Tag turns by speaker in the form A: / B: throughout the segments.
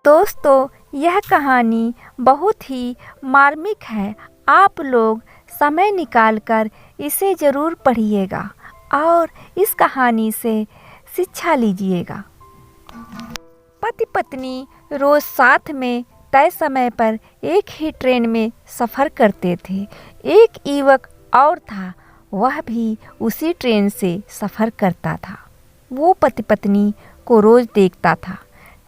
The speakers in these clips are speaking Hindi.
A: दोस्तों, यह कहानी बहुत ही मार्मिक है। आप लोग समय निकाल कर इसे ज़रूर पढ़िएगा और इस कहानी से शिक्षा लीजिएगा। पति पत्नी रोज़ साथ में तय समय पर एक ही ट्रेन में सफ़र करते थे। एक युवक और था, वह भी उसी ट्रेन से सफ़र करता था। वो पति पत्नी को रोज़ देखता था।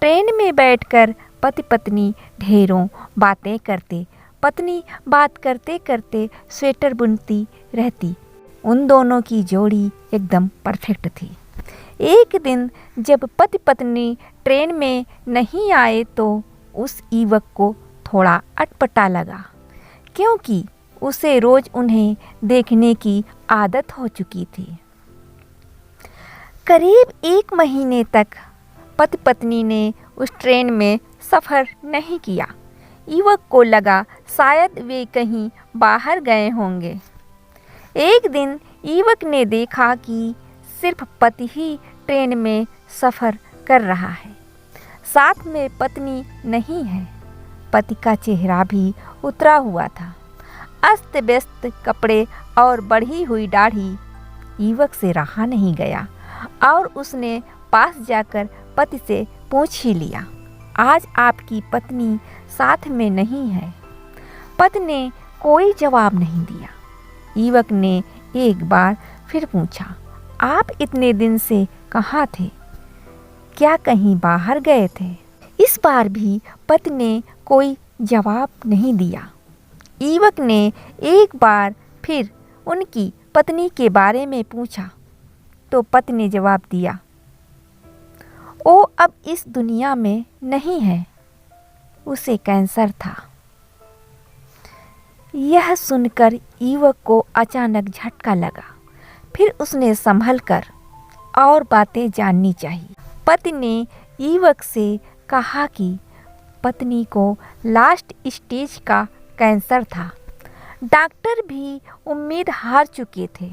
A: ट्रेन में बैठकर पति पत्नी ढेरों बातें करते। पत्नी बात करते करते स्वेटर बुनती रहती। उन दोनों की जोड़ी एकदम परफेक्ट थी। एक दिन जब पति पत्नी ट्रेन में नहीं आए तो उस युवक को थोड़ा अटपटा लगा, क्योंकि उसे रोज़ उन्हें देखने की आदत हो चुकी थी। करीब 1 महीने तक पति पत्नी ने उस ट्रेन में सफ़र नहीं किया। युवक को लगा शायद वे कहीं बाहर गए होंगे। एक दिन युवक ने देखा कि सिर्फ पति ही ट्रेन में सफ़र कर रहा है, साथ में पत्नी नहीं है। पति का चेहरा भी उतरा हुआ था। अस्त व्यस्त कपड़े और बढ़ी हुई दाढ़ी। युवक से रहा नहीं गया और उसने पास जाकर पति से पूछ ही लिया, आज आपकी पत्नी साथ में नहीं है। पति ने कोई जवाब नहीं दिया। युवक ने एक बार फिर पूछा, आप इतने दिन से कहाँ थे? क्या कहीं बाहर गए थे? इस बार भी पति ने कोई जवाब नहीं दिया। युवक ने एक बार फिर उनकी पत्नी के बारे में पूछा तो पति ने जवाब दिया, वो अब इस दुनिया में नहीं है, उसे कैंसर था। यह सुनकर युवक को अचानक झटका लगा। फिर उसने संभल कर और बातें जाननी चाहिए। पति ने युवक से कहा कि पत्नी को लास्ट स्टेज का कैंसर था। डॉक्टर भी उम्मीद हार चुके थे।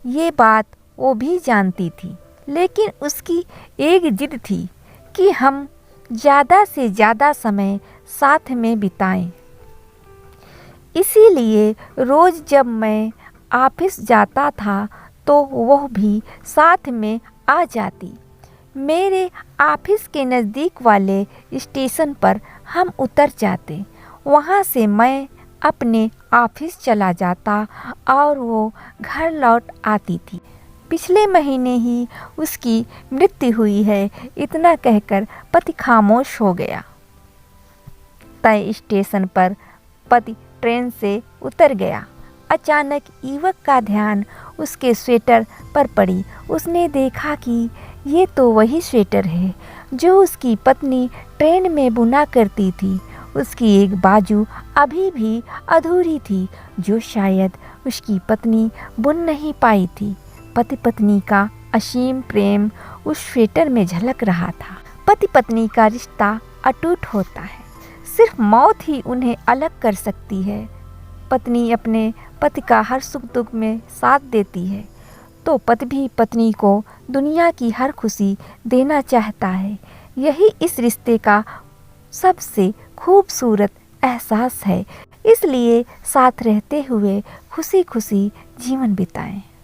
A: ये बात वो भी जानती थी, लेकिन उसकी एक जिद थी कि हम ज़्यादा से ज़्यादा समय साथ में बिताएं। इसीलिए रोज़ जब मैं ऑफिस जाता था तो वह भी साथ में आ जाती। मेरे ऑफिस के नज़दीक वाले स्टेशन पर हम उतर जाते। वहाँ से मैं अपने ऑफिस चला जाता और वो घर लौट आती थी। पिछले महीने ही उसकी मृत्यु हुई है। इतना कहकर पति खामोश हो गया। तय स्टेशन पर पति ट्रेन से उतर गया। अचानक युवक का ध्यान उसके स्वेटर पर पड़ी। उसने देखा कि ये तो वही स्वेटर है जो उसकी पत्नी ट्रेन में बुना करती थी। उसकी एक बाजू अभी भी अधूरी थी, जो शायद उसकी पत्नी बुन नहीं पाई थी। पति पत्नी का असीम प्रेम उस स्वेटर में झलक रहा था। पति पत्नी का रिश्ता अटूट होता है। सिर्फ मौत ही उन्हें अलग कर सकती है। पत्नी अपने पति का हर सुख दुख में साथ देती है, तो पति भी पत्नी को दुनिया की हर खुशी देना चाहता है। यही इस रिश्ते का सबसे खूबसूरत एहसास है। इसलिए साथ रहते हुए खुशी खुशी जीवन बिताएं।